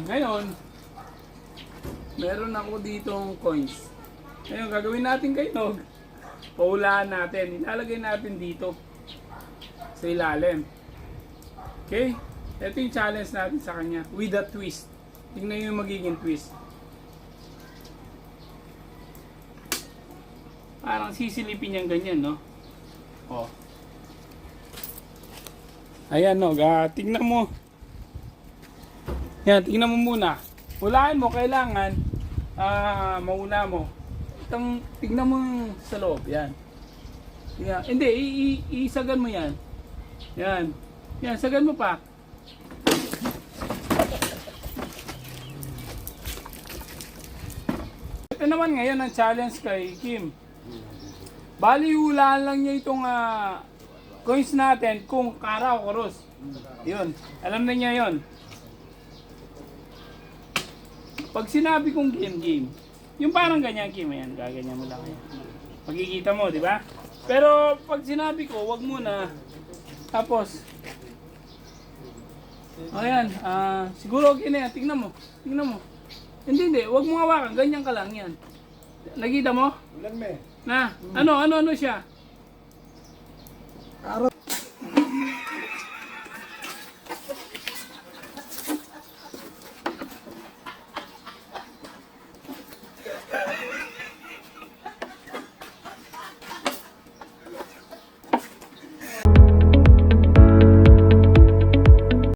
Ngayon, meron ako ditong coins. Ngayon, gagawin natin kay Nog. Paulaan natin. Ilalagay natin dito. Sa ilalim. Okay? Ito yung challenge natin sa kanya. With a twist. Tingnan yung magiging twist. Parang sisilipin niyang ganyan, no? Oh. Ayan, Nog. Tingnan mo. Yan, tingnan mo muna. Hulaan mo, kailangan mauna mo. Tingnan mo sa loob. Yan. Yan. Hindi, isagan mo yan. Yan. Yan, sagan mo pa. Ito naman ngayon ang challenge kay Kim. Bali, hulaan lang niya itong coins natin kung kara o krus. Yun. Alam na niya yun. Pag sinabi kong game, yung parang ganyan, Kim, ayan, gaganyan mo lang yan. Pagkikita mo, di ba? Pero pag sinabi ko, wag muna. Tapos, ayan, siguro okay na yan. Tingnan mo. Hindi, wag mo hawakan. Ganyan ka lang yan. Nakita mo? Ulan me. Na, ano siya? Karot.